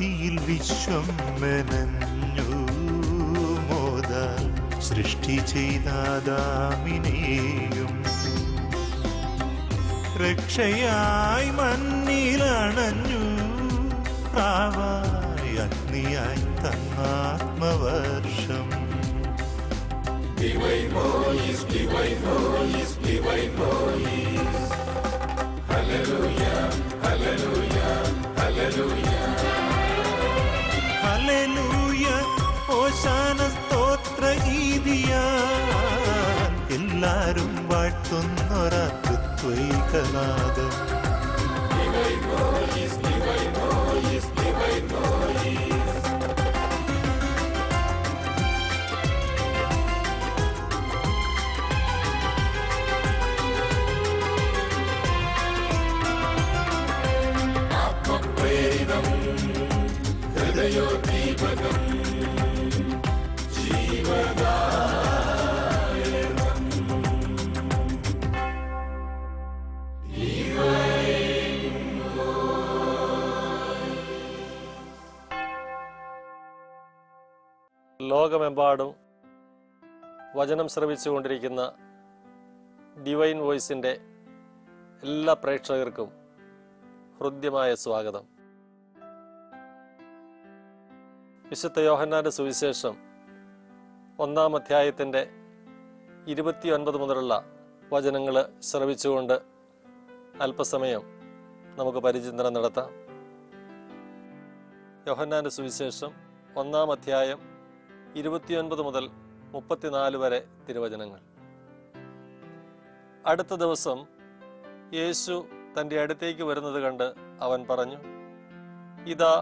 ഭക്തിയിൽ വിശ്വം മെനഞ്ഞു മോദാൽ സൃഷ്ടി ചെയ്താദാമിനെയും രക്ഷയായി മണ്ണിലണഞ്ഞു പ്രാവായി അഗ്നിയായി തന്നാത്മവർഷം. Divine voice, divine voice, divine voice. Hallelujah, hallelujah, hallelujah. Hallelujah, ഓശാന സ്തോത്ര ഗീതിയാൽ എല്ലാരും വാഴ്ത്തുന്നൊരത്വൈകനാദം. Divine voice, divine voice, divine voice. ഹൃദയോദ്ദീപകം ജീവദായകം. ലോകമെമ്പാടും വചനം ശ്രവിച്ചുകൊണ്ടിരിക്കുന്ന ഡിവൈൻ വോയിസിൻ്റെ എല്ലാ പ്രേക്ഷകർക്കും ഹൃദ്യമായ സ്വാഗതം. വിശുദ്ധ യോഹന്നാന്റെ സുവിശേഷം 1-ാം അധ്യായത്തിൻ്റെ 29 മുതലുള്ള വചനങ്ങൾ ശ്രവിച്ചുകൊണ്ട് അല്പസമയം നമുക്ക് പരിചിന്തനം നടത്താം. യോഹന്നാന്റെ സുവിശേഷം 1-ാം അധ്യായം 29 മുതൽ 34 വരെ തിരുവചനങ്ങൾ. അടുത്ത ദിവസം യേശു തൻ്റെ അടുത്തേക്ക് വരുന്നത് കണ്ട് അവൻ പറഞ്ഞു, ഇതാ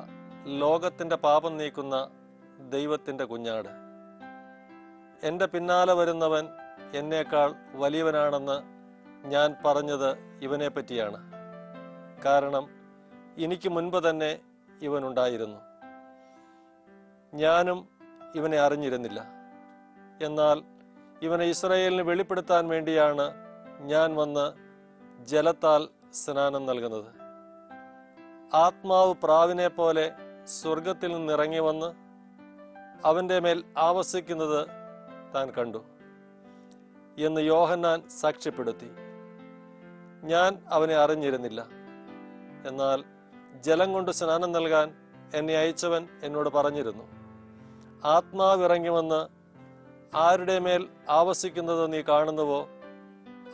ലോകത്തിൻ്റെ പാപം നീക്കുന്ന ദൈവത്തിൻ്റെ കുഞ്ഞാട്. എൻ്റെ പിന്നാലെ വരുന്നവൻ എന്നേക്കാൾ വലിയവനാണെന്ന് ഞാൻ പറഞ്ഞത് ഇവനെ പറ്റിയാണ്. കാരണം എനിക്ക് മുൻപ് തന്നെ ഇവനുണ്ടായിരുന്നു, ഞാനും ഇവനെ അറിഞ്ഞിരുന്നില്ല. എന്നാൽ ഇവനെ ഇസ്രായേലിന് വെളിപ്പെടുത്താൻ വേണ്ടിയാണ് ഞാൻ വന്ന് ജലത്താൽ സ്നാനം നൽകുന്നത്. ആത്മാവ് പ്രാവിനെ പോലെ സ്വർഗത്തിൽ നിന്നിറങ്ങി വന്ന് അവൻ്റെ മേൽ ആവസിക്കുന്നത് താൻ കണ്ടു എന്ന് യോഹന്നാൻ സാക്ഷ്യപ്പെടുത്തി. ഞാൻ അവനെ അറിഞ്ഞിരുന്നില്ല. എന്നാൽ ജലം കൊണ്ട് സ്നാനം നൽകാൻ എന്നെ അയച്ചവൻ എന്നോട് പറഞ്ഞിരുന്നു, ആത്മാവ് ഇറങ്ങി വന്ന് ആരുടെ മേൽ ആവസിക്കുന്നത് നീ കാണുന്നുവോ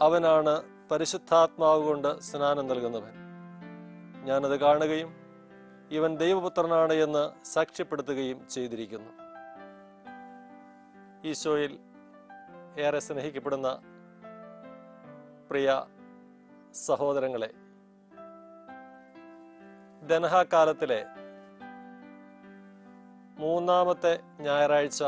അവനാണ് പരിശുദ്ധാത്മാവ് കൊണ്ട് സ്നാനം നൽകുന്നവൻ. ഞാനത് കാണുകയും ഇവൻ ദൈവപുത്രനാണ് എന്ന് സാക്ഷ്യപ്പെടുത്തുകയും ചെയ്തിരിക്കുന്നു. ഈശോയിൽ ഏറെ സ്നേഹിക്കപ്പെടുന്ന പ്രിയ സഹോദരങ്ങളെ, ദനഹാകാലത്തിലെ 3-ാമത്തെ ഞായറാഴ്ച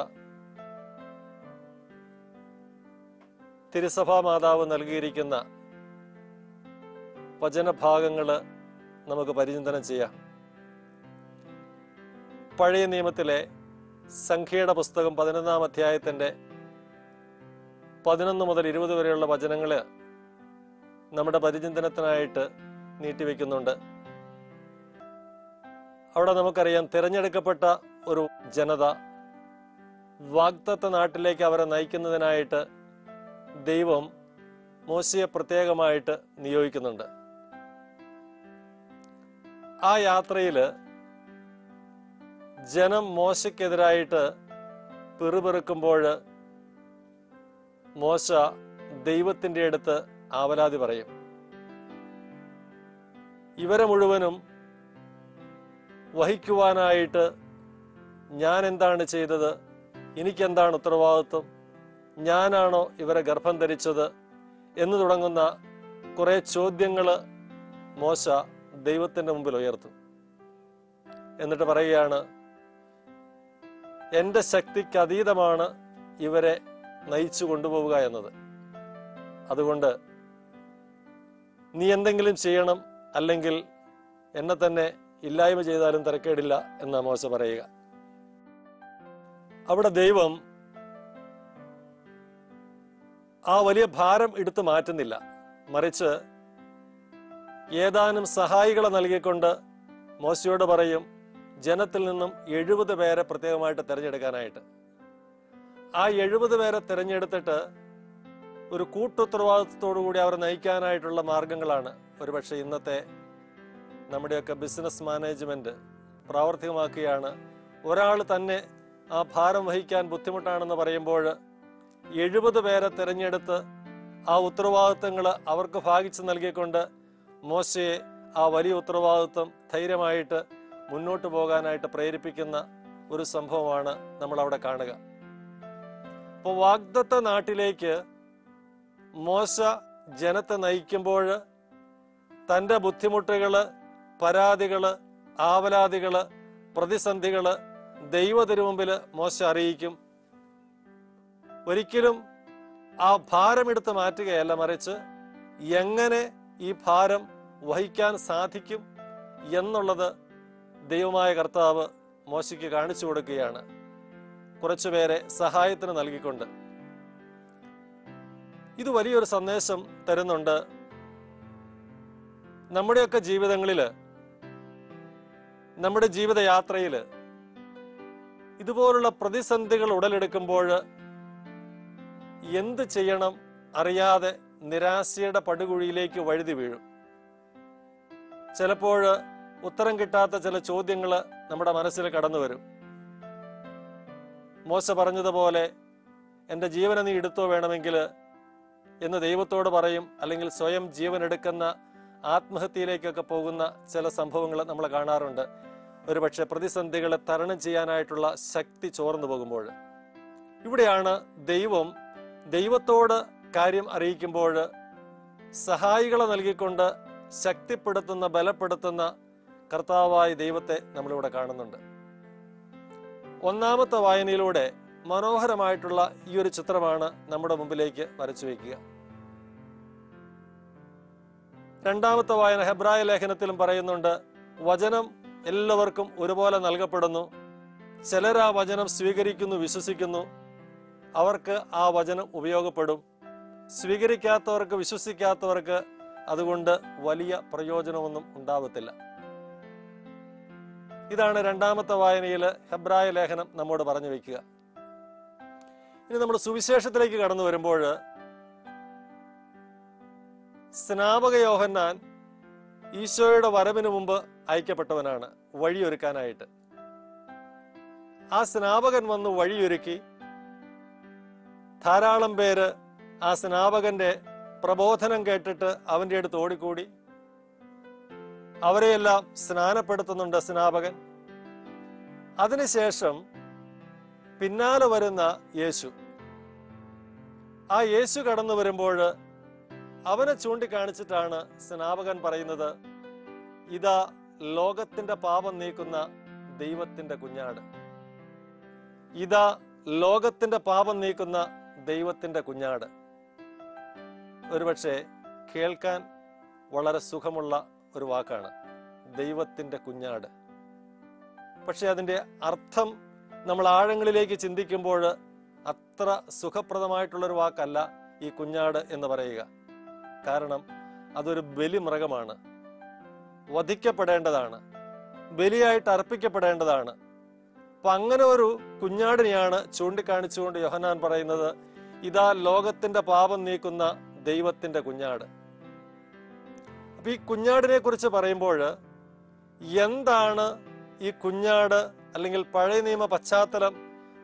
തിരുസഭാ മാതാവ് നൽകിയിരിക്കുന്ന വചനഭാഗങ്ങൾ നമുക്ക് പരിചിന്തനം ചെയ്യാം. പഴയ നിയമത്തിലെ സംഖ്യയുടെ പുസ്തകം 11-ാം അധ്യായത്തിൻ്റെ 11 മുതൽ 20 വരെയുള്ള വചനങ്ങൾ നമ്മുടെ പരിചിന്തനത്തിനായിട്ട് നീട്ടിവെക്കുന്നുണ്ട്. അവിടെ നമുക്കറിയാം, തിരഞ്ഞെടുക്കപ്പെട്ട ഒരു ജനത വാഗ്ദത്ത നാട്ടിലേക്ക് അവരെ നയിക്കുന്നതിനായിട്ട് ദൈവം മോശയെ പ്രത്യേകമായിട്ട് നിയോഗിക്കുന്നുണ്ട്. ആ യാത്രയിൽ ജനം മോശയ്ക്കെതിരായിട്ട് പിറുപിറുക്കുമ്പോൾ മോശ ദൈവത്തിൻ്റെ അടുത്ത് ആവലാതി പറയും. ഇവരെ മുഴുവനും വഹിക്കുവാനായിട്ട് ഞാൻ എന്താണ് ചെയ്തത്, എനിക്കെന്താണ് ഉത്തരവാദിത്വം, ഞാനാണോ ഇവരെ ഗർഭം ധരിച്ചത് എന്ന് തുടങ്ങുന്ന കുറെ ചോദ്യങ്ങൾ മോശ ദൈവത്തിൻ്റെ മുമ്പിൽ ഉയർത്തും. എന്നിട്ട് പറയുകയാണ്, എൻ്റെ ശക്തിക്ക് അതീതമാണ് ഇവരെ നയിച്ചു കൊണ്ടുപോവുക എന്നത്. അതുകൊണ്ട് നീ എന്തെങ്കിലും ചെയ്യണം, അല്ലെങ്കിൽ എന്നെ തന്നെ ഇല്ലായ്മ ചെയ്താലും തിരക്കേടില്ല എന്നാ മോശ പറയുക. അവിടെ ദൈവം ആ വലിയ ഭാരം എടുത്തു മാറ്റുന്നില്ല, മറിച്ച് ഏതാനും സഹായികളെ നൽകിക്കൊണ്ട് മോശയോട് പറയും, ജനത്തിൽ നിന്നും 70 പേരെ പ്രത്യേകമായിട്ട് തിരഞ്ഞെടുക്കാനായിട്ട്. ആ 70 പേരെ തിരഞ്ഞെടുത്തിട്ട് ഒരു കൂട്ടുത്തരവാദിത്വത്തോടു കൂടി അവരെ നയിക്കാനായിട്ടുള്ള മാർഗങ്ങളാണ് ഒരുപക്ഷെ ഇന്നത്തെ നമ്മുടെയൊക്കെ ബിസിനസ് മാനേജ്മെന്റ് പ്രാവർത്തികമാക്കുകയാണ്. ഒരാൾ തന്നെ ആ ഭാരം വഹിക്കാൻ ബുദ്ധിമുട്ടാണെന്ന് പറയുമ്പോൾ 70 പേരെ തിരഞ്ഞെടുത്ത് ആ ഉത്തരവാദിത്വങ്ങൾ അവർക്ക് ഭാഗിച്ചു നൽകിക്കൊണ്ട് മോശയെ ആ വലിയ ഉത്തരവാദിത്വം ധൈര്യമായിട്ട് മുന്നോട്ട് പോകാനായിട്ട് പ്രേരിപ്പിക്കുന്ന ഒരു സംഭവമാണ് നമ്മൾ അവിടെ കാണുക. അപ്പോൾ വാഗ്ദത്ത നാട്ടിലേക്ക് മോശ ജനത്തെ നയിക്കുമ്പോൾ തൻ്റെ ബുദ്ധിമുട്ടുകള്, പരാതികള്, ആവലാതികള്, പ്രതിസന്ധികള് ദൈവത്തിരുമുമ്പിൽ മോശ അറിയിക്കും. ഒരിക്കലും ആ ഭാരമെടുത്ത് മാറ്റുകയല്ല, മറിച്ച് എങ്ങനെ ഈ ഭാരം വഹിക്കാൻ സാധിക്കും എന്നുള്ളത് ദൈവമായ കർത്താവ് മോശയ്ക്ക് കാണിച്ചു കൊടുക്കുകയാണ്, കുറച്ചുപേരെ സഹായത്തിന് നൽകിക്കൊണ്ട്. ഇത് വലിയൊരു സന്ദേശം തരുന്നുണ്ട്. നമ്മുടെയൊക്കെ ജീവിതങ്ങളില്, നമ്മുടെ ജീവിതയാത്രയില് ഇതുപോലുള്ള പ്രതിസന്ധികൾ ഉടലെടുക്കുമ്പോൾ എന്ത് ചെയ്യണം അറിയാതെ നിരാശയുടെ പടുകുഴിയിലേക്ക് വഴുതി വീഴും. ചിലപ്പോൾ ഉത്തരം കിട്ടാത്ത ചില ചോദ്യങ്ങൾ നമ്മുടെ മനസ്സിൽ കടന്നു വരും. മോശ പറഞ്ഞതുപോലെ എൻ്റെ ജീവനെ നീ എടുത്തോ വേണമെങ്കിൽ എന്ന് ദൈവത്തോട് പറയും. അല്ലെങ്കിൽ സ്വയം ജീവൻ എടുക്കുന്ന ആത്മഹത്യയിലേക്കൊക്കെ പോകുന്ന ചില സംഭവങ്ങൾ നമ്മൾ കാണാറുണ്ട്. ഒരുപക്ഷെ പ്രതിസന്ധികളെ തരണം ചെയ്യാനായിട്ടുള്ള ശക്തി ചോർന്നു പോകുമ്പോൾ. ഇവിടെയാണ് ദൈവത്തോട് കാര്യം അറിയിക്കുമ്പോൾ സഹായികളെ നൽകിക്കൊണ്ട് ശക്തിപ്പെടുത്തുന്ന, ബലപ്പെടുത്തുന്ന കർത്താവായ ദൈവത്തെ നമ്മളിവിടെ കാണുന്നുണ്ട്. ഒന്നാമത്തെ വായനയിലൂടെ മനോഹരമായിട്ടുള്ള ഈ ഒരു ചിത്രമാണ് നമ്മുടെ മുമ്പിലേക്ക് വരച്ചു വയ്ക്കുക. രണ്ടാമത്തെ വായന ഹെബ്രായ ലേഖനത്തിലും പറയുന്നുണ്ട്, വചനം എല്ലാവർക്കും ഒരുപോലെ നൽകപ്പെടുന്നു. ചിലർ ആ വചനം സ്വീകരിക്കുന്നു, വിശ്വസിക്കുന്നു, അവർക്ക് ആ വചനം ഉപയോഗപ്പെടും. സ്വീകരിക്കാത്തവർക്ക്, വിശ്വസിക്കാത്തവർക്ക് അതുകൊണ്ട് വലിയ പ്രയോജനമൊന്നും ഉണ്ടാവത്തില്ല. ഇതാണ് രണ്ടാമത്തെ വായനയിൽ ഹെബ്രായ ലേഖനം നമ്മോട് പറഞ്ഞു വയ്ക്കുക. ഇനി നമ്മൾ സുവിശേഷത്തിലേക്ക് കടന്നു വരുമ്പോൾ സ്നാപക യോഹന്നാൻ ഈശോയുടെ വരവിന് മുമ്പ് അയക്കപ്പെട്ടവനാണ് വഴിയൊരുക്കാനായിട്ട്. ആ സ്നാപകൻ വന്ന് വഴിയൊരുക്കി. ധാരാളം പേര് ആ സ്നാപകന്റെ പ്രബോധനം കേട്ടിട്ട് അവന്റെ അടുത്ത് ഓടിക്കൂടി. അവരെയെല്ലാം സ്നാനപ്പെടുത്തുന്നുണ്ട് സ്നാപകൻ. അതിനുശേഷം പിന്നാലെ വരുന്ന യേശു. ആ യേശു കടന്നു വരുമ്പോൾ അവനെ ചൂണ്ടിക്കാണിച്ചിട്ടാണ് സ്നാപകൻ പറയുന്നത്, ഇതാ ലോകത്തിന്റെ പാപം നീക്കുന്ന ദൈവത്തിന്റെ കുഞ്ഞാട്. ഇതാ ലോകത്തിന്റെ പാപം നീക്കുന്ന ദൈവത്തിന്റെ കുഞ്ഞാട്. ഒരുപക്ഷെ കേൾക്കാൻ വളരെ സുഖമുള്ള ഒരു വാക്കാണ് ദൈവത്തിന്റെ കുഞ്ഞാട്. പക്ഷെ അതിൻ്റെ അർത്ഥം നമ്മൾ ആഴങ്ങളിലേക്ക് ചിന്തിക്കുമ്പോൾ അത്ര സുഖപ്രദമായിട്ടുള്ളൊരു വാക്കല്ല ഈ കുഞ്ഞാട് എന്ന് പറയുക. കാരണം അതൊരു ബലിമൃഗമാണ്, വധിക്കപ്പെടേണ്ടതാണ്, ബലിയായിട്ട് അർപ്പിക്കപ്പെടേണ്ടതാണ്. അപ്പൊ അങ്ങനെ ഒരു കുഞ്ഞാടിനെയാണ് ചൂണ്ടിക്കാണിച്ചുകൊണ്ട് യോഹന്നാൻ പറയുന്നത്, ഇതാ ലോകത്തിന്റെ പാപം നീക്കുന്ന ദൈവത്തിന്റെ കുഞ്ഞാട്. അപ്പൊ ഈ കുഞ്ഞാടിനെ കുറിച്ച് പറയുമ്പോൾ എന്താണ് ഈ കുഞ്ഞാട്, അല്ലെങ്കിൽ പഴയ നിയമ പശ്ചാത്തലം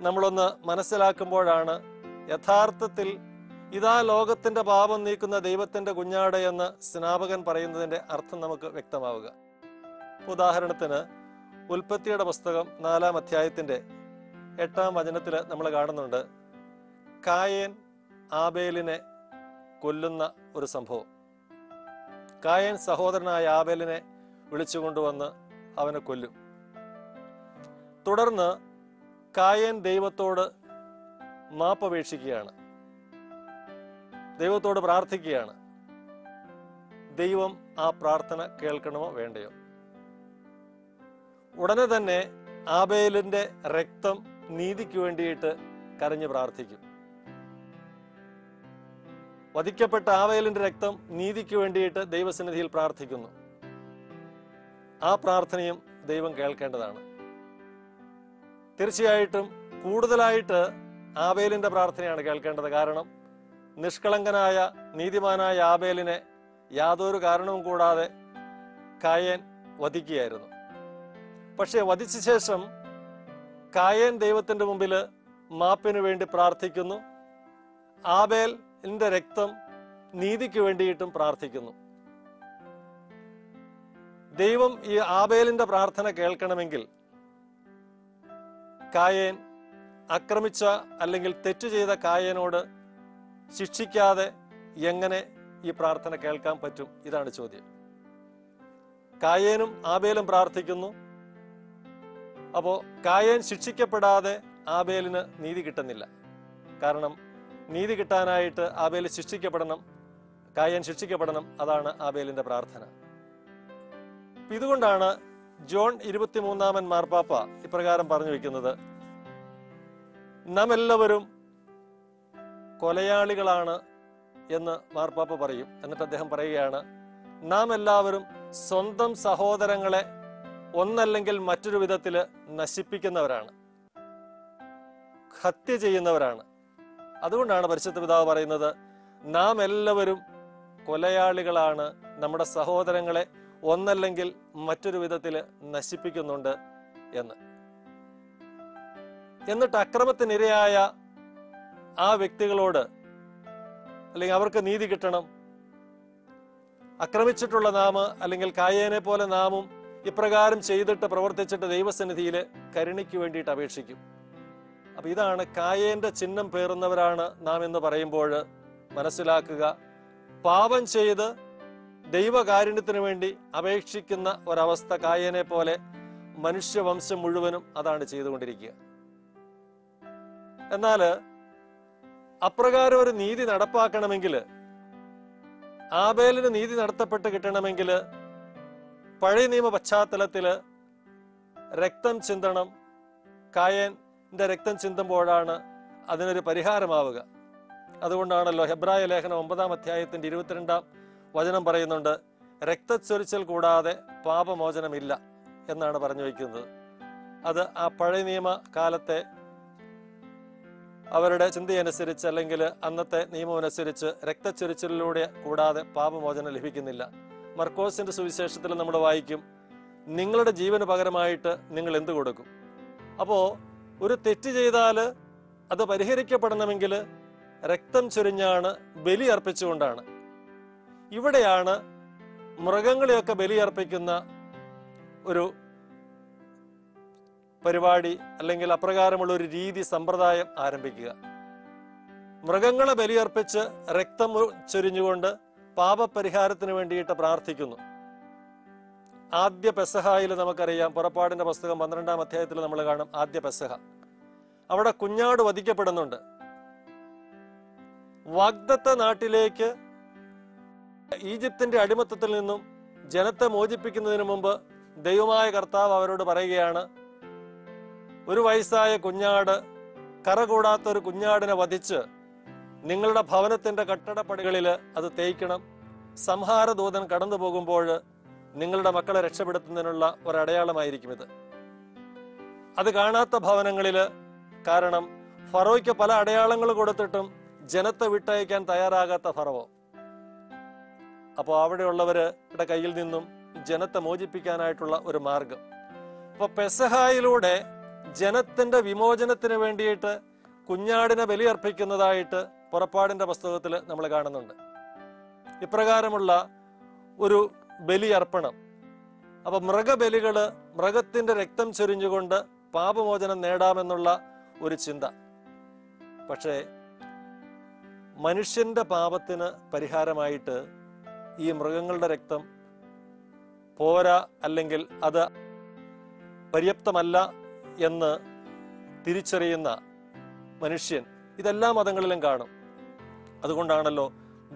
നമ്മളൊന്ന് മനസ്സിലാക്കുമ്പോഴാണ് യഥാർത്ഥത്തിൽ ഇതാ ലോകത്തിന്റെ പാപം നീക്കുന്ന ദൈവത്തിന്റെ കുഞ്ഞാട് എന്ന് സ്നാപകൻ പറയുന്നതിന്റെ അർത്ഥം നമുക്ക് വ്യക്തമാവുക. ഉദാഹരണത്തിന് ഉൽപ്പത്തിയുടെ പുസ്തകം 4-ാം അധ്യായത്തിന്റെ 8-ാം വചനത്തിൽ നമ്മൾ കാണുന്നുണ്ട്, കായേൻ ആബേലിനെ കൊല്ലുന്ന ഒരു സംഭവം. കായേൻ സഹോദരനായ ആബേലിനെ വിളിച്ചുകൊണ്ടുവന്ന് അവനെ കൊല്ലും. തുടർന്ന് കായേൻ ദൈവത്തോട് മാപ്പപേക്ഷിക്കുകയാണ്, ദൈവത്തോട് പ്രാർത്ഥിക്കുകയാണ്. ദൈവം ആ പ്രാർത്ഥന കേൾക്കണമോ വേണ്ടയോ? ഉടനെ തന്നെ ആബേലിന്റെ രക്തം നീതിക്ക് വേണ്ടിയിട്ട് കരഞ്ഞു പ്രാർത്ഥിക്കും. വധിക്കപ്പെട്ട ആബേലിന്റെ രക്തം നീതിക്ക് വേണ്ടിയിട്ട് ദൈവസന്നിധിയിൽ പ്രാർത്ഥിക്കുന്നു. ആ പ്രാർത്ഥനയും ദൈവം കേൾക്കേണ്ടതാണ്. തീർച്ചയായിട്ടും കൂടുതലായിട്ട് ആബേലിന്റെ പ്രാർത്ഥനയാണ് കേൾക്കേണ്ടത്. കാരണം നിഷ്കളങ്കനായ നീതിമാനായ ആബേലിനെ യാതൊരു കാരണവും കൂടാതെ കായേൻ വധിക്കുകയായിരുന്നു. പക്ഷെ വധിച്ച ശേഷം കായേൻ ദൈവത്തിന്റെ മുമ്പിൽ മാപ്പിന് വേണ്ടി പ്രാർത്ഥിക്കുന്നു. ആബേലിന്റെ രക്തം നീതിക്ക് വേണ്ടിയിട്ടും പ്രാർത്ഥിക്കുന്നു. ദൈവം ഈ ആബേലിന്റെ പ്രാർത്ഥന കേൾക്കണമെങ്കിൽ കായേൻ ആക്രമിച്ച അല്ലെങ്കിൽ തെറ്റു ചെയ്ത കായേനോട് ശിക്ഷിക്കാതെ എങ്ങനെ ഈ പ്രാർത്ഥന കേൾക്കാൻ പറ്റും? ഇതാണ് ചോദ്യം. കായേനും ആബേലും പ്രാർത്ഥിക്കുന്നു. അപ്പോ കായേൻ ശിക്ഷിക്കപ്പെടാതെ ആബേലിന് നീതി കിട്ടുന്നില്ല. കാരണം നീതി കിട്ടാനായിട്ട് ആബേൽ ശിക്ഷിക്കപ്പെടണം, കായേൻ ശിക്ഷിക്കപ്പെടണം. അതാണ് ആബേലിന്റെ പ്രാർത്ഥന. ഇതുകൊണ്ടാണ് ജോൺ 23 മാർപ്പാപ്പ ഇപ്രകാരം പറഞ്ഞു വെക്കുന്നത്: നാം എല്ലാവരും കൊലയാളികളാണ് എന്ന് മാർപ്പാപ്പ പറയും. എന്നിട്ട് അദ്ദേഹം പറയുകയാണ്, നാം എല്ലാവരും സ്വന്തം സഹോദരങ്ങളെ ഒന്നല്ലെങ്കിൽ മറ്റൊരു വിധത്തില് നശിപ്പിക്കുന്നവരാണ്, ഹത്യ ചെയ്യുന്നവരാണ്. അതുകൊണ്ടാണ് പരിശുദ്ധ പിതാവ് പറയുന്നത്, നാം എല്ലാവരും കൊലയാളികളാണ്, നമ്മുടെ സഹോദരങ്ങളെ ഒന്നല്ലെങ്കിൽ മറ്റൊരു വിധത്തില് നശിപ്പിക്കുന്നുണ്ട് എന്ന്. എന്നിട്ട് അക്രമത്തിനിരയായ ആ വ്യക്തികളോട് അല്ലെങ്കിൽ അവർക്ക് നീതി കിട്ടണം. ആക്രമിച്ചിട്ടുള്ള നാം അല്ലെങ്കിൽ കായേനെ പോലെ നാമും ഇപ്രകാരം ചെയ്തിട്ട് പ്രവർത്തിച്ചിട്ട് ദൈവസന്നിധിയിൽ കരുണയ്ക്ക് വേണ്ടിയിട്ട് അപേക്ഷിക്കും. അപ്പൊ ഇതാണ് കായേന്റെ ചിഹ്നം പേറുന്നവരാണ് നാം എന്ന് പറയുമ്പോൾ മനസ്സിലാക്കുക, പാപം ചെയ്ത് ദൈവകാരുണ്യത്തിന് വേണ്ടി അപേക്ഷിക്കുന്ന ഒരവസ്ഥ കായേനെ പോലെ മനുഷ്യവംശം മുഴുവനും അതാണ് ചെയ്തുകൊണ്ടിരിക്കുക. എന്നാൽ അപ്രകാരം ഒരു നീതി നടപ്പാക്കണമെങ്കിൽ, ആബേലിന് നീതി നടത്തപ്പെട്ട് കിട്ടണമെങ്കിൽ പഴയ നിയമ പശ്ചാത്തലത്തില് രക്തം ചിന്തണം. കായേന്റെ രക്തം ചിന്തുമ്പോഴാണ് അതിനൊരു പരിഹാരമാവുക. അതുകൊണ്ടാണല്ലോ ഹെബ്രായ ലേഖനം 9 അധ്യായത്തിന്റെ 22 പറയുന്നുണ്ട്, രക്തച്ചൊരിച്ചൽ കൂടാതെ പാപമോചനമില്ല എന്നാണ് പറഞ്ഞു വയ്ക്കുന്നത്. അത് ആ പഴയ നിയമ കാലത്തെ അവരുടെ ചിന്തയനുസരിച്ച് അല്ലെങ്കിൽ അന്നത്തെ നിയമമനുസരിച്ച് രക്തച്ചൊരിച്ചിലൂടെ കൂടാതെ പാപമോചനം ലഭിക്കുന്നില്ല. മർക്കോസിന്റെ സുവിശേഷത്തിൽ നമ്മൾ വായിക്കും, നിങ്ങളുടെ ജീവന് പകരമായിട്ട് നിങ്ങൾ എന്ത് കൊടുക്കും? അപ്പോ ഒരു തെറ്റ് ചെയ്താല് അത് പരിഹരിക്കപ്പെടണമെങ്കിൽ രക്തം ചൊരിഞ്ഞാണ്, ബലി അർപ്പിച്ചുകൊണ്ടാണ്. ഇവിടെയാണ് മൃഗങ്ങളെയൊക്കെ ബലിയർപ്പിക്കുന്ന ഒരു പരിപാടി അല്ലെങ്കിൽ അപ്രകാരമുള്ള ഒരു രീതി സമ്പ്രദായം ആരംഭിക്കുക. മൃഗങ്ങളെ ബലിയർപ്പിച്ച് രക്തം ചൊരിഞ്ഞുകൊണ്ട് പാപപരിഹാരത്തിന് വേണ്ടിയിട്ട് പ്രാർത്ഥിക്കുന്നു. ആദ്യ പെസഹായിൽ നമുക്കറിയാം, പുറപ്പാടിന്റെ പുസ്തകം 12 അധ്യായത്തിൽ നമ്മൾ കാണും ആദ്യ പെസഹ. അവിടെ കുഞ്ഞാട് വധിക്കപ്പെടുന്നുണ്ട്. വാഗ്ദത്ത നാട്ടിലേക്ക് ഈജിപ്തിന്റെ അടിമത്തത്തിൽ നിന്നും ജനത്തെ മോചിപ്പിക്കുന്നതിന് മുമ്പ് ദൈവമായ കർത്താവ് അവരോട് പറയുകയാണ്, ഒരു വയസ്സായ കുഞ്ഞാട്, കറ കൂടാത്ത ഒരു കുഞ്ഞാടിനെ വധിച്ച് നിങ്ങളുടെ ഭവനത്തിന്റെ കട്ടടപ്പടികളിൽ അത് തേയ്ക്കണം. സംഹാരദൂതൻ കടന്നു പോകുമ്പോൾ നിങ്ങളുടെ മക്കളെ രക്ഷപ്പെടുത്തുന്നതിനുള്ള ഒരടയാളമായിരിക്കും ഇത്. അത് കാണാത്ത ഭവനങ്ങളില്, കാരണം ഫറോയ്ക്ക് പല അടയാളങ്ങൾ കൊടുത്തിട്ടും ജനത്തെ വിട്ടയക്കാൻ തയ്യാറാകാത്ത ഫറവോ. അപ്പോൾ അവിടെയുള്ളവരുടെ കയ്യിൽ നിന്നും ജനത്തെ മോചിപ്പിക്കാനായിട്ടുള്ള ഒരു മാർഗം. അപ്പൊ പെസഹായിലൂടെ ജനത്തിന്റെ വിമോചനത്തിന് വേണ്ടിയിട്ട് കുഞ്ഞാടിനെ ബലിയർപ്പിക്കുന്നതായിട്ട് പുറപ്പാടിന്റെ പുസ്തകത്തിൽ നമ്മൾ കാണുന്നുണ്ട്. ഇപ്രകാരമുള്ള ഒരു ബലിയർപ്പണം. അപ്പൊ മൃഗബലികള്, മൃഗത്തിന്റെ രക്തം ചൊരിഞ്ഞുകൊണ്ട് പാപമോചനം നേടാമെന്നുള്ള ഒരു ചിന്ത. പക്ഷേ മനുഷ്യന്റെ പാപത്തിന് പരിഹാരമായിട്ട് ഈ മൃഗങ്ങളുടെ രക്തം പോരാ, അല്ലെങ്കിൽ അത് പര്യാപ്തമല്ല എന്ന് തിരിച്ചറിയുന്ന മനുഷ്യൻ ഇതെല്ലാ മതങ്ങളിലും കാണും. അതുകൊണ്ടാണല്ലോ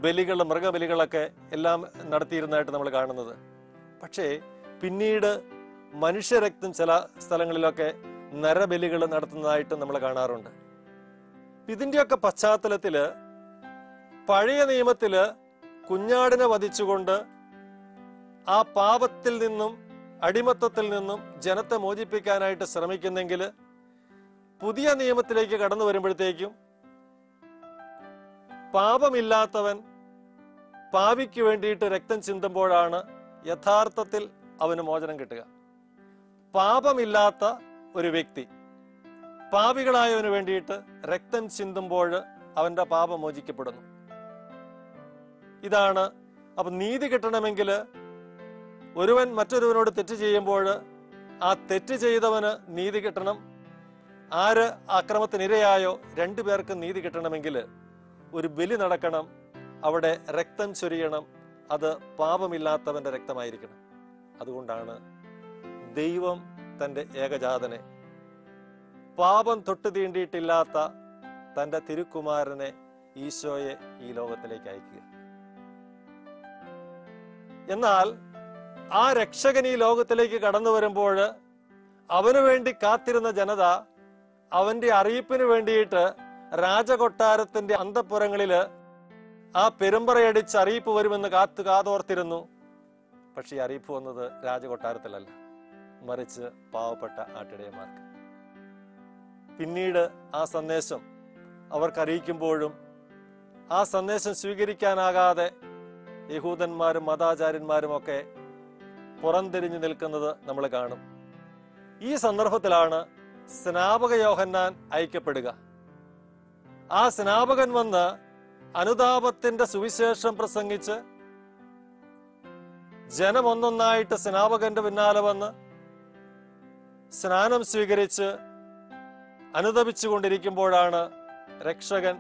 ബലികൾ, മൃഗബലികളൊക്കെ എല്ലാം നടത്തിയിരുന്നതായിട്ട് നമ്മൾ കാണുന്നത്. പക്ഷേ പിന്നീട് മനുഷ്യരക്തം ചില സ്ഥലങ്ങളിലൊക്കെ നരബലികൾ നടത്തുന്നതായിട്ട് നമ്മൾ കാണാറുണ്ട്. ഇതിന്റെയൊക്കെ പശ്ചാത്തലത്തില് പഴയ നിയമത്തില് കുഞ്ഞാടിനെ വധിച്ചുകൊണ്ട് ആ പാപത്തിൽ നിന്നും അടിമത്തത്തിൽ നിന്നും ജനത്തെ മോചിപ്പിക്കാനായിട്ട് ശ്രമിക്കുന്നെങ്കിൽ പുതിയ നിയമത്തിലേക്ക് കടന്നു വരുമ്പോഴത്തേക്കും പാപമില്ലാത്തവൻ പാപിക്ക് വേണ്ടിയിട്ട് രക്തം ചിന്തുമ്പോഴാണ് യഥാർത്ഥത്തിൽ അവന് മോചനം കിട്ടുക. പാപമില്ലാത്ത ഒരു വ്യക്തി പാപികളായവന് വേണ്ടിയിട്ട് രക്തം ചിന്തുമ്പോൾ അവന്റെ പാപം മോചിക്കപ്പെടുന്നു. ഇതാണ്. അപ്പൊ നീതി കിട്ടണമെങ്കിൽ ഒരുവൻ മറ്റൊരുവനോട് തെറ്റ് ചെയ്യുമ്പോൾ ആ തെറ്റ് ചെയ്തവന് നീതി കിട്ടണം. ആര് അക്രമത്തിനിരയായോ രണ്ടുപേർക്കും നീതി കിട്ടണമെങ്കിൽ ഒരു ബലി നടക്കണം, അവിടെ രക്തം ചൊരിയണം. അത് പാപമില്ലാത്തവന്റെ രക്തമായിരിക്കണം. അതുകൊണ്ടാണ് ദൈവം തൻ്റെ ഏകജാതനെ, പാപം തൊട്ട് തീണ്ടിയിട്ടില്ലാത്ത തൻ്റെ തിരുക്കുമാരനെ ഈശോയെ ഈ ലോകത്തിലേക്ക് അയക്കുക. എന്നാൽ ആ രക്ഷകൻ ഈ ലോകത്തിലേക്ക് കടന്നു വരുമ്പോൾ അവനു വേണ്ടി കാത്തിരുന്ന ജനത അവന്റെ അറിയിപ്പിന് വേണ്ടിയിട്ട് രാജകൊട്ടാരത്തിന്റെ അന്തഃപുരങ്ങളില് ആ പെരുമ്പറയടിച്ച് അറിയിപ്പ് വരുമെന്ന് കാതോർത്തിരുന്നു. പക്ഷെ ഈ അറിയിപ്പ് വന്നത് രാജകൊട്ടാരത്തിലല്ല, മറിച്ച് പാവപ്പെട്ട ആട്ടിടയന്മാർക്ക്. പിന്നീട് ആ സന്ദേശം അവർക്ക് അറിയിക്കുമ്പോഴും ആ സന്ദേശം സ്വീകരിക്കാനാകാതെ യഹൂദന്മാരും മതാചാര്യന്മാരും ഒക്കെ പുറംതിരിഞ്ഞു നിൽക്കുന്നത് നമ്മൾ കാണും. ഈ സന്ദർഭത്തിലാണ് സ്നാപക യോഹന്നാൻ അയക്കപ്പെടുക. ആ സ്നാപകൻ വന്ന് അനുതാപത്തിന്റെ സുവിശേഷം പ്രസംഗിച്ച് ജനം ഒന്നൊന്നായിട്ട് സ്നാപകന്റെ പിന്നാലെ വന്ന് സ്നാനം സ്വീകരിച്ച് അനുതപിച്ചുകൊണ്ടിരിക്കുമ്പോഴാണ് രക്ഷകൻ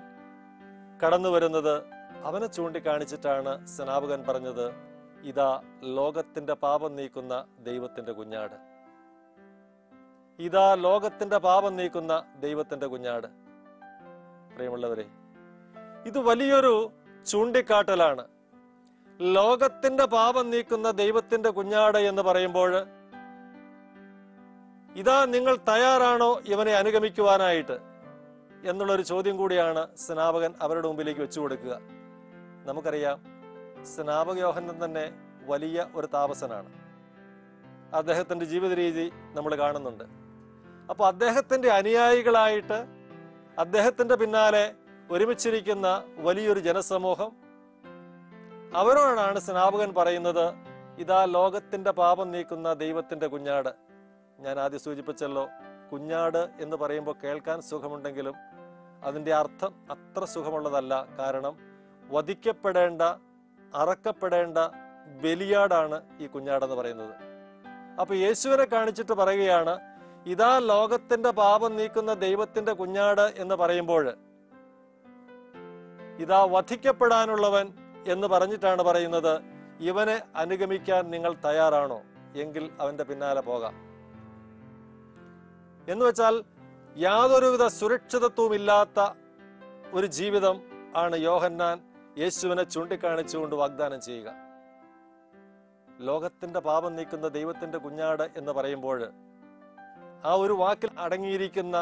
കടന്നു വരുന്നത്. അവനെ ചൂണ്ടിക്കാണിച്ചിട്ടാണ് സ്നാപകൻ പറഞ്ഞത്, ഇതാ ലോകത്തിന്റെ പാപം നീക്കുന്ന ദൈവത്തിന്റെ കുഞ്ഞാട്. ഇതാ ലോകത്തിന്റെ പാപം നീക്കുന്ന ദൈവത്തിന്റെ കുഞ്ഞാട്. പ്രിയമുള്ളവരെ, ഇത് വലിയൊരു ചൂണ്ടിക്കാട്ടലാണ്. ലോകത്തിന്റെ പാപം നീക്കുന്ന ദൈവത്തിന്റെ കുഞ്ഞാട് എന്ന് പറയുമ്പോൾ ഇതാ നിങ്ങൾ തയ്യാറാണോ ഇവനെ അനുഗമിക്കുവാനായിട്ട് എന്നുള്ളൊരു ചോദ്യം കൂടിയാണ് സ്നാപകൻ അവരുടെ മുമ്പിലേക്ക് വെച്ചു കൊടുക്കുക. നമുക്കറിയാം, സ്നാപക യോഹന്നാൻ തന്നെ വലിയ ഒരു താപസനാണ്. അദ്ദേഹത്തിന്റെ ജീവിത രീതി നമ്മൾ കാണുന്നുണ്ട്. അപ്പൊ അദ്ദേഹത്തിന്റെ അനുയായികളായിട്ട് അദ്ദേഹത്തിന്റെ പിന്നാലെ ഒരുമിച്ചിരിക്കുന്ന വലിയൊരു ജനസമൂഹം, അവരോടാണ് സ്നാപകൻ പറയുന്നത്, ഇതാ ലോകത്തിന്റെ പാപം നീക്കുന്ന ദൈവത്തിന്റെ കുഞ്ഞാട്. ഞാൻ ആദ്യം സൂചിപ്പിച്ചല്ലോ, കുഞ്ഞാട് എന്ന് പറയുമ്പോൾ കേൾക്കാൻ സുഖമുണ്ടെങ്കിലും അതിന്റെ അർത്ഥം അത്ര സുഖമുള്ളതല്ല. കാരണം വധിക്കപ്പെടേണ്ട, അറക്കപ്പെടേണ്ട ബലിയാടാണ് ഈ കുഞ്ഞാടെന്ന് പറയുന്നത്. അപ്പൊ യേശുവിനെ കാണിച്ചിട്ട് പറയുകയാണ്, ഇതാ ലോകത്തിന്റെ പാപം നീക്കുന്ന ദൈവത്തിന്റെ കുഞ്ഞാട് എന്ന് പറയുമ്പോൾ ഇതാ വധിക്കപ്പെടാനുള്ളവൻ എന്ന് പറഞ്ഞിട്ടാണ് പറയുന്നത്, ഇവനെ അനുഗമിക്കാൻ നിങ്ങൾ തയ്യാറാണോ? എങ്കിൽ അവന്റെ പിന്നാലെ പോകാം. എന്ന് വെച്ചാൽ യാതൊരുവിധ സുരക്ഷിതത്വവും ഇല്ലാത്ത ഒരു ജീവിതം ആണ് യോഹന്നാൻ യേശുവിനെ ചൂണ്ടിക്കാണിച്ചുകൊണ്ട് വാഗ്ദാനം ചെയ്യുക. ലോകത്തിന്റെ പാപം നീക്കുന്ന ദൈവത്തിന്റെ കുഞ്ഞാട് എന്ന് പറയുമ്പോൾ ആ ഒരു വാക്കിൽ അടങ്ങിയിരിക്കുന്ന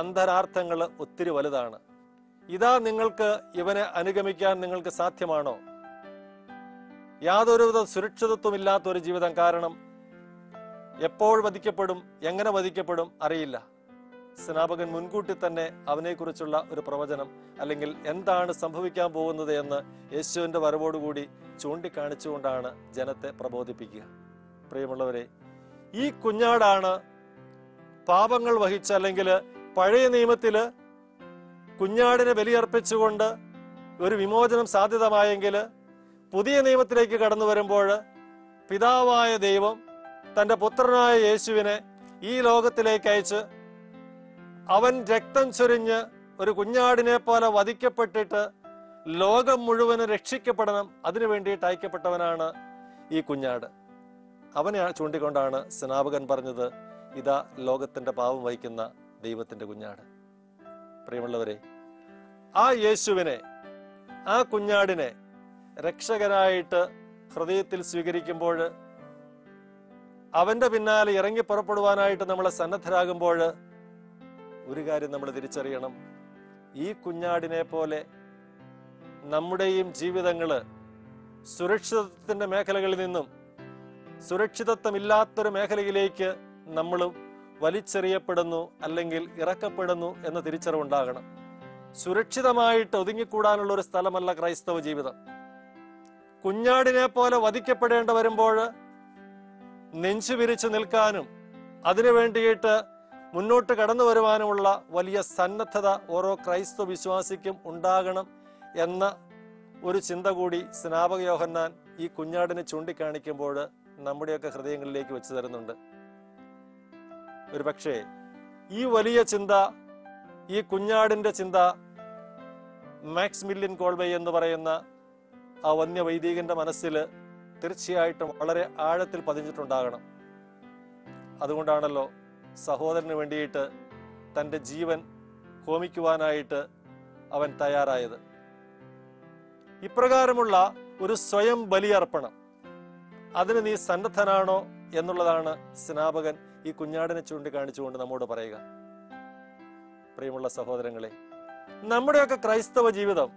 അന്തരാർത്ഥങ്ങൾ ഒത്തിരി വലുതാണ്. ഇതാ നിങ്ങൾക്ക് ഇവനെ അനുഗമിക്കാൻ നിങ്ങൾക്ക് സാധ്യമാണോ? യാതൊരുവിധ സുരക്ഷിതത്വം ഇല്ലാത്ത ഒരു ജീവിതം. കാരണം എപ്പോൾ വധിക്കപ്പെടും, എങ്ങനെ വധിക്കപ്പെടും അറിയില്ല. സ്നാപകൻ മുൻകൂട്ടി തന്നെ അവനെക്കുറിച്ചുള്ള ഒരു പ്രവചനം, അല്ലെങ്കിൽ എന്താണ് സംഭവിക്കാൻ പോകുന്നത് എന്ന് യേശുവിന്റെ വരവോടുകൂടി ചൂണ്ടിക്കാണിച്ചുകൊണ്ടാണ് ജനത്തെ പ്രബോധിപ്പിക്കുക. പ്രിയമുള്ളവരെ, ഈ കുഞ്ഞാടാണ് പാപങ്ങൾ വഹിച്ച, അല്ലെങ്കിൽ പഴയ നിയമത്തില് കുഞ്ഞാടിനെ ബലിയർപ്പിച്ചുകൊണ്ട് ഒരു വിമോചനം സാധ്യതമായെങ്കിൽ പുതിയ നിയമത്തിലേക്ക് കടന്നു വരുമ്പോൾ പിതാവായ ദൈവം തന്റെ പുത്രനായ യേശുവിനെ ഈ ലോകത്തിലേക്ക് അയച്ച് അവൻ രക്തം ചൊരിഞ്ഞ് ഒരു കുഞ്ഞാടിനെ പോലെ വധിക്കപ്പെട്ടിട്ട് ലോകം മുഴുവനും രക്ഷിക്കപ്പെടണം, അതിനു വേണ്ടിയിട്ട് അയക്കപ്പെട്ടവനാണ് ഈ കുഞ്ഞാട്. അവനെ ചൂണ്ടിക്കൊണ്ടാണ് സ്നാപകൻ പറഞ്ഞത്, ഇതാ ലോകത്തിന്റെ പാപം വഹിക്കുന്ന ദൈവത്തിന്റെ കുഞ്ഞാട്. പ്രിയമുള്ളവരെ, ആ യേശുവിനെ, ആ കുഞ്ഞാടിനെ രക്ഷകനായിട്ട് ഹൃദയത്തിൽ സ്വീകരിക്കുമ്പോൾ, അവന്റെ പിന്നാലെ ഇറങ്ങി പുറപ്പെടുവാനായിട്ട് നമ്മളെ സന്നദ്ധരാകുമ്പോൾ ഒരു കാര്യം നമ്മൾ തിരിച്ചറിയണം, ഈ കുഞ്ഞാടിനെ പോലെ നമ്മുടെയും ജീവിതങ്ങള് സുരക്ഷിതത്വത്തിന്റെ മേഖലകളിൽ നിന്നും സുരക്ഷിതത്വമില്ലാത്തൊരു മേഖലയിലേക്ക് നമ്മളും വലിച്ചെറിയപ്പെടുന്നു അല്ലെങ്കിൽ ഇറക്കപ്പെടുന്നു എന്ന തിരിച്ചറിവുണ്ടാകണം. സുരക്ഷിതമായിട്ട് ഒതുങ്ങിക്കൂടാനുള്ള ഒരു സ്ഥലമല്ല ക്രൈസ്തവ ജീവിതം. കുഞ്ഞാടിനെ പോലെ വധിക്കപ്പെടേണ്ട വരുമ്പോൾ നെഞ്ചു വിരിച്ചു നിൽക്കാനും അതിനു വേണ്ടിയിട്ട് മുന്നോട്ട് കടന്നു വരുവാനുമുള്ള വലിയ സന്നദ്ധത ഓരോ ക്രൈസ്തവ വിശ്വാസിക്കും ഉണ്ടാകണം എന്ന ഒരു ചിന്ത കൂടി സ്നാപക യോഹന്നാൻ ഈ കുഞ്ഞാടിനെ ചൂണ്ടിക്കാണിക്കുമ്പോൾ നമ്മുടെയൊക്കെ ഹൃദയങ്ങളിലേക്ക് വെച്ചു തരുന്നുണ്ട്. ഒരു പക്ഷേ ഈ വലിയ ചിന്ത, ഈ കുഞ്ഞാടിന്റെ ചിന്ത മാക്സിമില്യൻ കോൾബേ എന്ന് പറയുന്ന ആ വന്യ വൈദികന്റെ മനസ്സിൽ തീർച്ചയായിട്ടും വളരെ ആഴത്തിൽ പതിഞ്ഞിട്ടുണ്ടാകണം. അതുകൊണ്ടാണല്ലോ സഹോദരന് വേണ്ടിയിട്ട് തൻ്റെ ജീവൻ ഹോമിക്കുവാനായിട്ട് അവൻ തയ്യാറായത്. ഇപ്രകാരമുള്ള ഒരു സ്വയം ബലിയർപ്പണം, അതിന് നീ സന്നദ്ധനാണോ എന്നുള്ളതാണ് സ്നാപകൻ ഈ കുഞ്ഞാടിനെ ചൂണ്ടിക്കാണിച്ചുകൊണ്ട് നമ്മോട് പറയുക. പ്രിയമുള്ള സഹോദരങ്ങളെ, നമ്മുടെയൊക്കെ ക്രൈസ്തവ ജീവിതം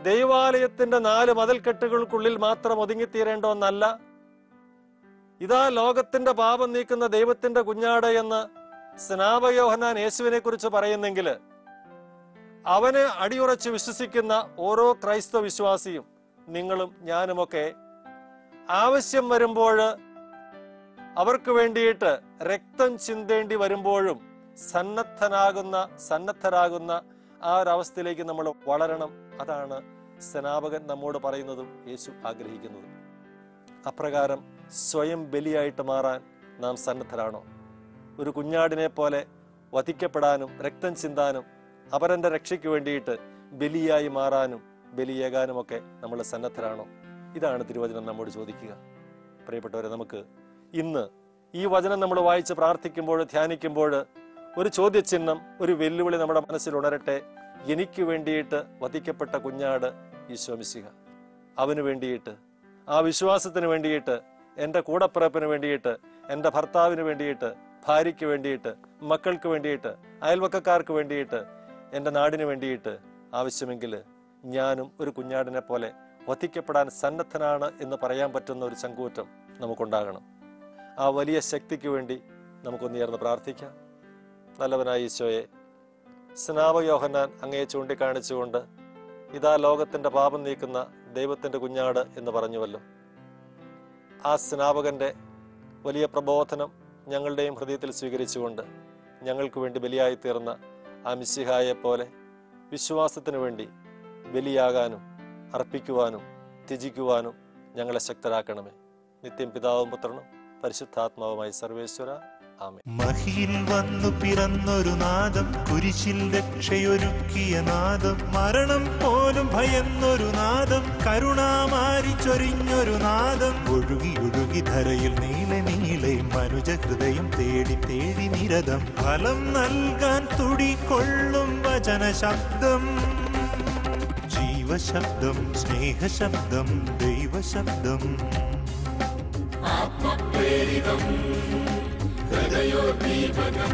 ദൈവാലയത്തിന്റെ 4 മതിൽക്കെട്ടുകൾക്കുള്ളിൽ മാത്രം ഒതുങ്ങിത്തീരേണ്ട ഒന്നല്ല. ഇതാ ലോകത്തിന്റെ പാപം നീക്കുന്ന ദൈവത്തിന്റെ കുഞ്ഞാട് എന്ന് സ്നാപക യോഹന്നാൻ യേശുവിനെ കുറിച്ച് പറയുന്നെങ്കിൽ അവനെ അടിയുറച്ച് വിശ്വസിക്കുന്ന ഓരോ ക്രൈസ്തവ വിശ്വാസിയും, നിങ്ങളും ഞാനുമൊക്കെ ആവശ്യം വരുമ്പോൾ അവർക്ക് വേണ്ടിയിട്ട് രക്തം ചിന്തേണ്ടി വരുമ്പോഴും സന്നദ്ധരാകുന്ന ആ ഒരവസ്ഥയിലേക്ക് നമ്മൾ വളരണം. അതാണ് സ്നാപകൻ നമ്മോട് പറയുന്നതും യേശു ആഗ്രഹിക്കുന്നതും. അപ്രകാരം സ്വയം ബലിയായിട്ട് മാറാൻ നാം സന്നദ്ധരാണോ? ഒരു കുഞ്ഞാടിനെ പോലെ വധിക്കപ്പെടാനും രക്തം ചിന്താനും അപരന്റെ രക്ഷയ്ക്ക് വേണ്ടിയിട്ട് ബലിയായി മാറാനും ബലിയേകാനുമൊക്കെ നമ്മൾ സന്നദ്ധരാണോ? ഇതാണ് തിരുവചനം നമ്മോട് ചോദിക്കുക. പ്രിയപ്പെട്ടവരെ, നമുക്ക് ഇന്ന് ഈ വചനം നമ്മൾ വായിച്ച് പ്രാർത്ഥിക്കുമ്പോൾ, ധ്യാനിക്കുമ്പോൾ ഒരു ചോദ്യചിഹ്നം, ഒരു വെല്ലുവിളി നമ്മുടെ മനസ്സിൽ ഉണരട്ടെ. എനിക്ക് വേണ്ടിയിട്ട് വധിക്കപ്പെട്ട കുഞ്ഞാട് ഈശോ മിശിഹ, അവന് വേണ്ടിയിട്ട്, ആ വിശ്വാസത്തിന് വേണ്ടിയിട്ട്, എൻ്റെ കൂടപ്പിറപ്പിന് വേണ്ടിയിട്ട്, എൻ്റെ ഭർത്താവിന് വേണ്ടിയിട്ട്, ഭാര്യയ്ക്ക് വേണ്ടിയിട്ട്, മക്കൾക്ക് വേണ്ടിയിട്ട്, അയൽവക്കക്കാർക്ക് വേണ്ടിയിട്ട്, എൻ്റെ നാടിന് വേണ്ടിയിട്ട് ആവശ്യമെങ്കിൽ ഞാനും ഒരു കുഞ്ഞാടിനെ പോലെ വധിക്കപ്പെടാൻ സന്നദ്ധനാണ് എന്ന് പറയാൻ പറ്റുന്ന ഒരു ചങ്കൂറ്റം നമുക്കുണ്ടാകണം. ആ വലിയ ശക്തിക്ക് വേണ്ടി നമുക്കൊന്നുയർന്ന് പ്രാർത്ഥിക്കാം. നല്ലവനായ ഈശോയെ, സ്നാപക യോഹന്നാൻ അങ്ങയെ ചൂണ്ടിക്കാണിച്ചുകൊണ്ട് ഇതാ ലോകത്തിന്റെ പാപം നീക്കുന്ന ദൈവത്തിന്റെ കുഞ്ഞാട് എന്ന് പറഞ്ഞുവല്ലോ. ആ സ്നാപകന്റെ വലിയ പ്രബോധനം ഞങ്ങളുടെയും ഹൃദയത്തിൽ സ്വീകരിച്ചുകൊണ്ട് ഞങ്ങൾക്ക് വേണ്ടി ബലിയായി തീർന്ന ആ മിശിഹായെ പോലെ വിശ്വാസത്തിനു വേണ്ടി ബലിയാകാനും അർപ്പിക്കുവാനും ത്യജിക്കുവാനും ഞങ്ങളെ ശക്തരാക്കണമേ. നിത്യം പിതാവും പുത്രനും പരിശുദ്ധാത്മാവുമായി സർവേശ്വര, ആമേൻ. മഹിയിൽ വന്നു പിറന്നൊരു നാദം, കുരിശിൽ രക്ഷയൊരുക്കിയ നാദം, മരണം പോലും ഭയന്നൊരു നാദം, കരുണാമാരി ചൊരിഞ്ഞൊരു നാദം, ഒഴുകി ഒഴുകി ധരയിൽ നീളെ നീളെ മനുജ ഹൃദയം തേടി തേടി നിരതം, ഫലം നൽകാൻ തുടികൊള്ളും വചന ശബ്ദം, ജീവശബ്ദം, സ്നേഹശബ്ദം, ദൈവശബ്ദം, ആത്മപ്രേരിതം ഹൃദയോദ്ദീപകം.